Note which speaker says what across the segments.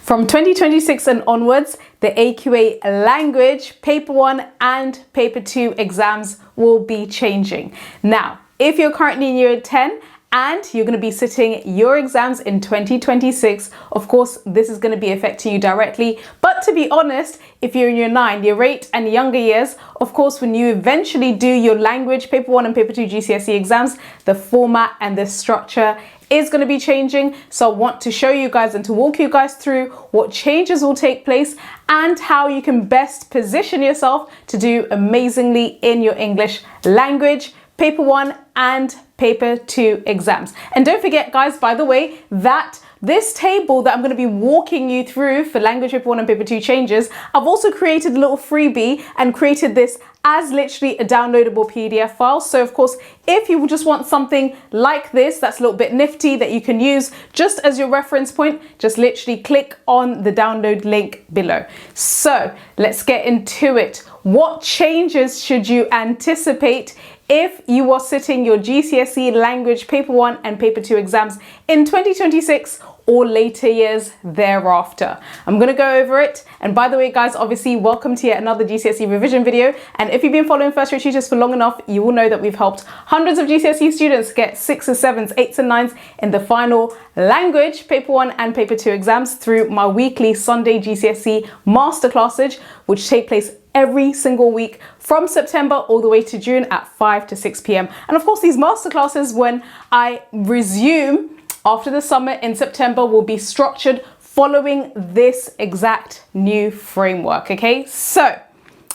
Speaker 1: From 2026 and onwards, the AQA Language Paper 1 and Paper 2 exams will be changing. Now, if you're currently in Year 10 and you're going to be sitting your exams in 2026, of course, this is going to be affecting you directly. But to be honest, if you're in Year 9, Year 8 and younger years, of course, when you eventually do your Language Paper 1 and Paper 2 GCSE exams, the format and the structure is going to be changing. So I want to show you guys and to walk you guys through what changes will take place and how you can best position yourself to do amazingly in your English language Paper 1 and Paper 2 exams. And don't forget, guys, by the way, that this table that I'm going to be walking you through for Language Paper 1 and Paper 2 changes, I've also created a little freebie and created this as literally a downloadable PDF file. So of course, if you just want something like this, that's a little bit nifty that you can use just as your reference point, just literally click on the download link below. So let's get into it. What changes should you anticipate if you are sitting your GCSE Language Paper 1 and Paper 2 exams in 2026 or later years thereafter? I'm going to go over it. And by the way, guys, obviously, welcome to yet another GCSE revision video. And if you've been following First Year Tutors for long enough, you will know that we've helped hundreds of GCSE students get 6s, 7s, 8s and 9s in the final Language Paper 1 and Paper 2 exams through my weekly Sunday GCSE masterclasses, which take place every single week from September all the way to June at 5 to 6 p.m. And of course, these masterclasses, when I resume after the summer in September, will be structured following this exact new framework. Okay, so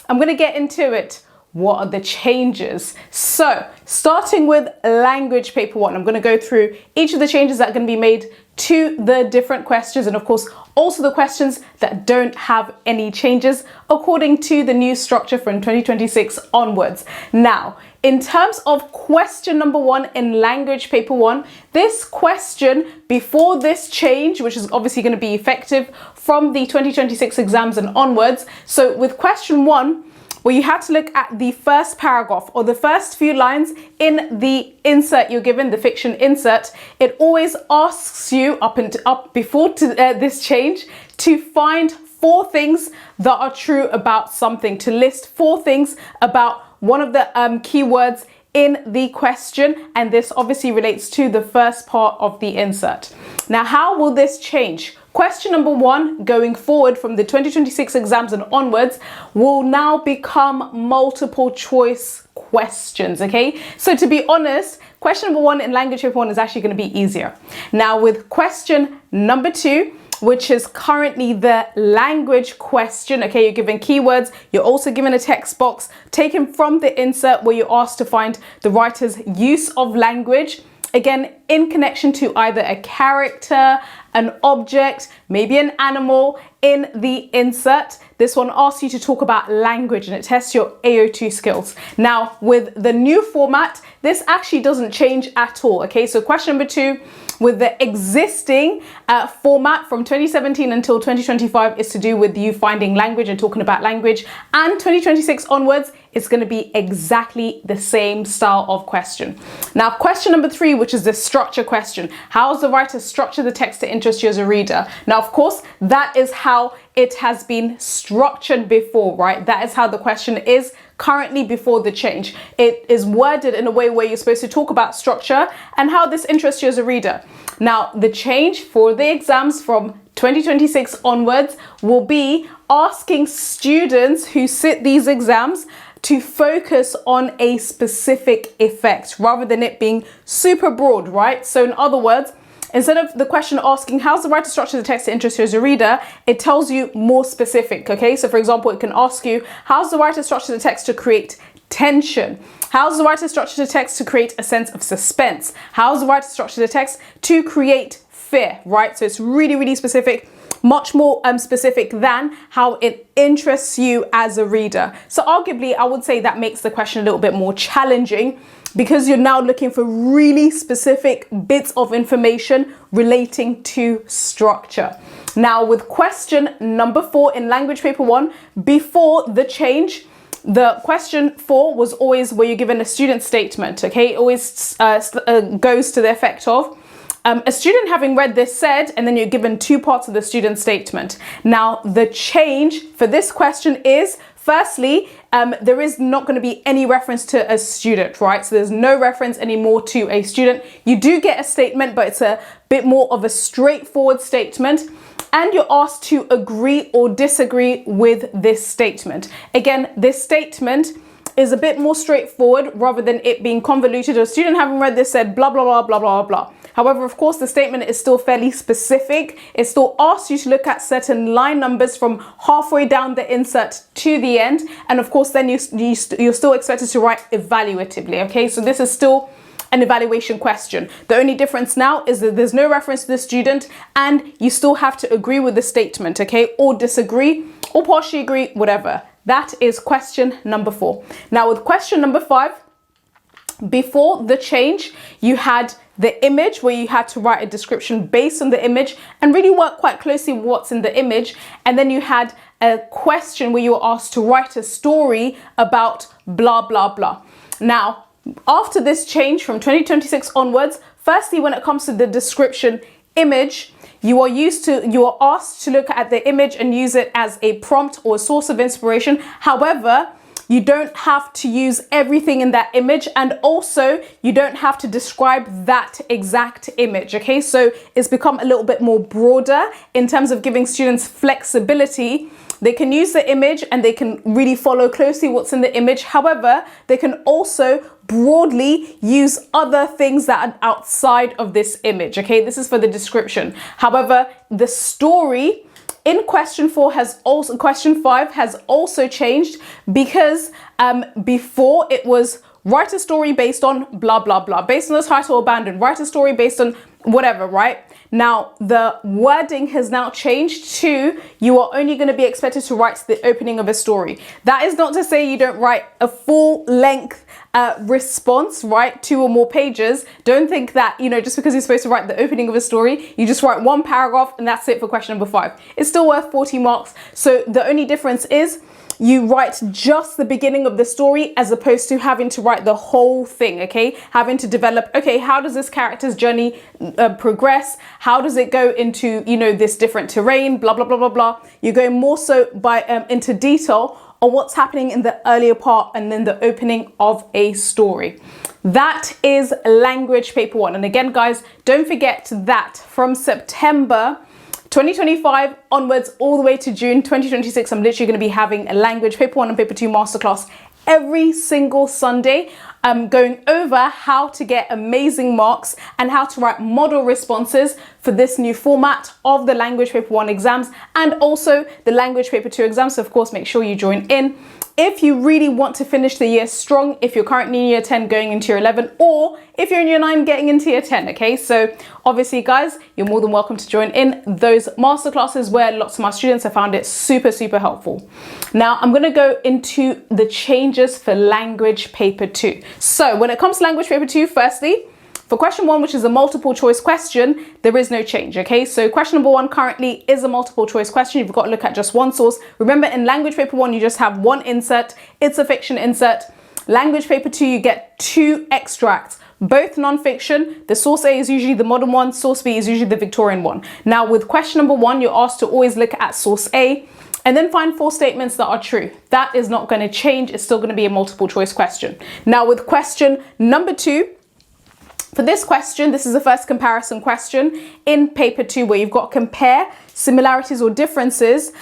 Speaker 1: I'm going to get into it. What are the changes? So starting with Language Paper 1, I'm going to go through each of the changes that are going to be made to the different questions, and of course also the questions that don't have any changes according to the new structure from 2026 onwards. Now, in terms of question number 1 in Language Paper 1, this question before this change, which is obviously going to be effective from the 2026 exams and onwards. So with question 1, well, you have to look at the first paragraph or the first few lines in the insert you're given, the fiction insert. It always asks you up before this change to find 4 things that are true about something, to list 4 things about one of the keywords in the question. And this obviously relates to the first part of the insert. Now, how will this change? Question number 1 going forward from the 2026 exams and onwards will now become multiple choice questions. Okay, so to be honest, question number 1 in Language Paper 1 is actually going to be easier. Now with question number 2, which is currently the language question, okay, you're given keywords, you're also given a text box taken from the insert where you're asked to find the writer's use of language. Again, in connection to either a character, an object, maybe an animal in the insert. This one asks you to talk about language and it tests your AO2 skills. Now, with the new format, this actually doesn't change at all. Okay, so question number 2, with the existing format from 2017 until 2025 is to do with you finding language and talking about language. And 2026 onwards, it's going to be exactly the same style of question. Now, question number 3, which is the structure question. How does the writer structure the text to interest you as a reader? Now, of course, that is how it has been structured before, right? That is how the question is currently before the change. It is worded in a way where you're supposed to talk about structure and how this interests you as a reader. Now, the change for the exams from 2026 onwards will be asking students who sit these exams to focus on a specific effect rather than it being super broad, right? So in other words, instead of the question asking how's the writer structure the text to interest you as a reader, it tells you more specific. Okay, so for example, it can ask you how's the writer structure the text to create tension? How's the writer structure the text to create a sense of suspense? How's the writer structure the text to create fear, right? So it's really, really specific, much more specific than how it interests you as a reader. So arguably, I would say that makes the question a little bit more challenging because you're now looking for really specific bits of information relating to structure. Now with question number 4 in Language Paper 1, before the change, the question 4 was always where you're given a student statement, okay? It always goes to the effect of, A student having read this said, and then you're given two parts of the student statement. Now, the change for this question is, firstly, there is not going to be any reference to a student, right? So there's no reference anymore to a student. You do get a statement, but it's a bit more of a straightforward statement. And you're asked to agree or disagree with this statement. Again, this statement is a bit more straightforward rather than it being convoluted. A student having read this said blah, blah, blah, blah, blah, blah. However, of course, the statement is still fairly specific. It still asks you to look at certain line numbers from halfway down the insert to the end. And of course, then you're still expected to write evaluatively, okay? So this is still an evaluation question. The only difference now is that there's no reference to the student and you still have to agree with the statement, okay? Or disagree or partially agree, whatever. That is question number 4. Now with question number 5, before the change, you had the image where you had to write a description based on the image and really work quite closely with what's in the image. And then you had a question where you were asked to write a story about blah, blah, blah. Now, after this change from 2026 onwards, firstly, when it comes to the description image, you are asked to look at the image and use it as a prompt or a source of inspiration. However, you don't have to use everything in that image, and also you don't have to describe that exact image, okay? So it's become a little bit more broader in terms of giving students flexibility. They can use the image and they can really follow closely what's in the image. However, they can also broadly use other things that are outside of this image, okay? This is for the description. However, the story in question 5 has also changed because before it was write a story based on blah, blah, blah, based on the title abandoned, write a story based on whatever, right? Now, the wording has now changed to you are only going to be expected to write the opening of a story. That is not to say you don't write a full length response, right? 2 or more pages. Don't think that, just because you're supposed to write the opening of a story, you just write 1 paragraph and that's it for question number 5. It's still worth 40 marks. So the only difference is you write just the beginning of the story as opposed to having to write the whole thing, okay? Having to develop, okay, how does this character's journey progress? How does it go into, this different terrain, blah, blah, blah, blah, blah. You're going more so into detail on what's happening in the earlier part and then the opening of a story. That is language paper 1. And again, guys, don't forget that from September 2025 onwards all the way to June 2026, I'm literally going to be having a language paper 1 and paper 2 masterclass every single Sunday, going over how to get amazing marks and how to write model responses for this new format of the language paper 1 exams and also the language paper 2 exams. So of course, make sure you join in. If you really want to finish the year strong, if you're currently in year 10 going into year 11, or if you're in year 9 getting into year 10, okay? So obviously, guys, you're more than welcome to join in those masterclasses where lots of my students have found it super, super helpful. Now, I'm gonna go into the changes for language paper 2. So when it comes to language paper 2, firstly, for question 1, which is a multiple choice question, there is no change, okay? So question number 1 currently is a multiple choice question. You've got to look at just one source. Remember, in language paper 1, you just have one insert. It's a fiction insert. Language paper 2, you get 2 extracts, both non-fiction. The source A is usually the modern one. Source B is usually the Victorian one. Now, with question number 1, you're asked to always look at source A and then find 4 statements that are true. That is not going to change. It's still going to be a multiple choice question. Now, with question number 2, for this question, this is the first comparison question in paper 2 where you've got to compare similarities or differences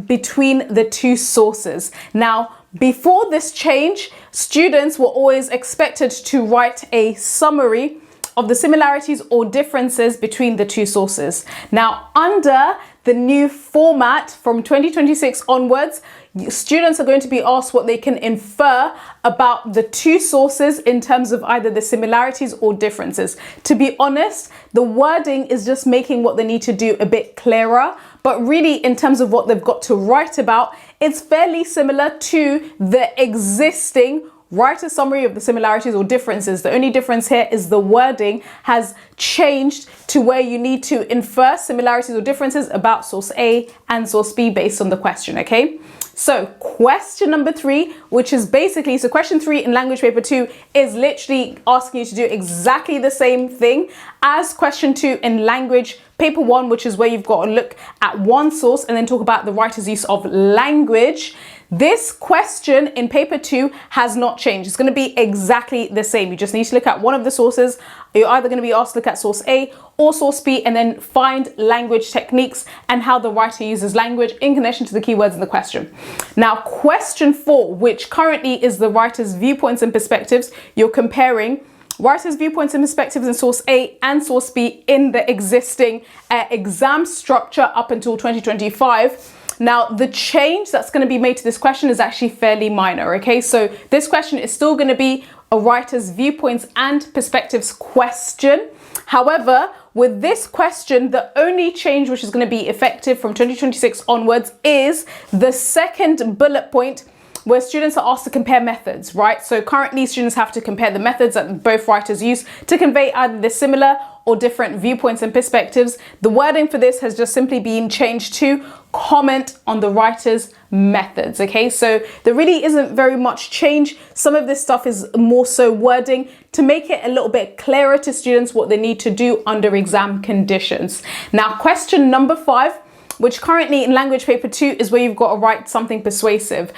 Speaker 1: between the 2 sources. Now, before this change, students were always expected to write a summary of the similarities or differences between the 2 sources. Now, under the new format from 2026 onwards, students are going to be asked what they can infer about the 2 sources in terms of either the similarities or differences. To be honest, the wording is just making what they need to do a bit clearer, but really in terms of what they've got to write about, it's fairly similar to the existing write a summary of the similarities or differences. The only difference here is the wording has changed to where you need to infer similarities or differences about source A and source B based on the question, okay? So question number 3, which is basically, so question 3 in language paper 2 is literally asking you to do exactly the same thing as question 2 in language paper 1, which is where you've got to look at one source and then talk about the writer's use of language. This question in paper 2 has not changed. It's going to be exactly the same. You just need to look at one of the sources. You're either going to be asked to look at source A or source B and then find language techniques and how the writer uses language in connection to the keywords in the question. Now, question 4, which currently is the writer's viewpoints and perspectives, you're comparing writer's viewpoints and perspectives in source A and source B in the existing exam structure up until 2025. Now, the change that's going to be made to this question is actually fairly minor, okay? So this question is still going to be a writer's viewpoints and perspectives question. However, with this question, the only change which is going to be effective from 2026 onwards is the second bullet point, where students are asked to compare methods, right? So currently students have to compare the methods that both writers use to convey either the similar or different viewpoints and perspectives. The wording for this has just simply been changed to comment on the writer's methods, okay? So there really isn't very much change. Some of this stuff is more so wording to make it a little bit clearer to students what they need to do under exam conditions. Now, question number 5, which currently in language paper 2 is where you've got to write something persuasive.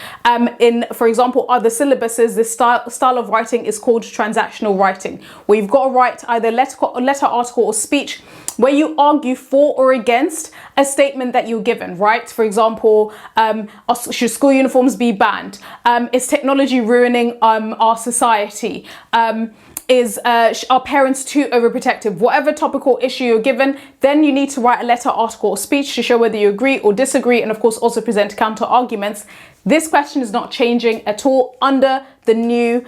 Speaker 1: In, for example, other syllabuses, this style of writing is called transactional writing, where you've got to write either letter, article, or speech where you argue for or against a statement that you're given, right? For example, should school uniforms be banned? Is technology ruining our society? Are parents too overprotective? Whatever topical issue you're given, then you need to write a letter, article, or speech to show whether you agree or disagree, and of course also present counter arguments. This question is not changing at all under the new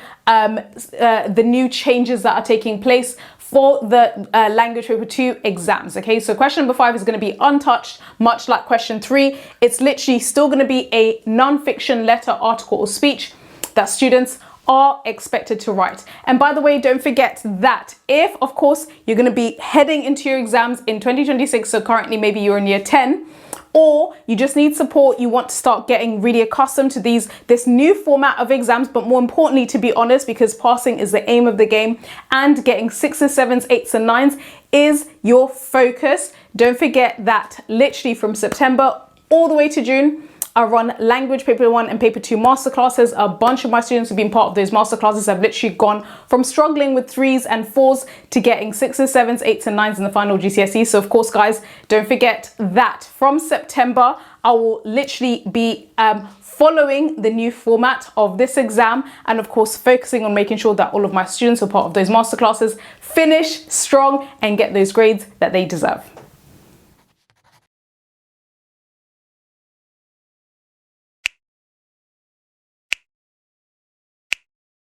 Speaker 1: changes that are taking place for the language paper 2 exams. Okay, so question number 5 is going to be untouched, much like question 3. It's literally still going to be a non-fiction letter, article, or speech that students are expected to write. And by the way, don't forget that if, of course, you're going to be heading into your exams in 2026, so currently maybe you're in year 10, or you just need support, you want to start getting really accustomed to this new format of exams, but more importantly, to be honest, because passing is the aim of the game and getting 6s, 7s, 8s and 9s is your focus. Don't forget that literally from September all the way to June, I run language paper 1 and paper 2 masterclasses. A bunch of my students who've been part of those masterclasses have literally gone from struggling with 3s and 4s to getting 6s, 7s, 8s and 9s in the final GCSE. So of course, guys, don't forget that from September, I will literally be following the new format of this exam and of course focusing on making sure that all of my students who are part of those masterclasses finish strong and get those grades that they deserve.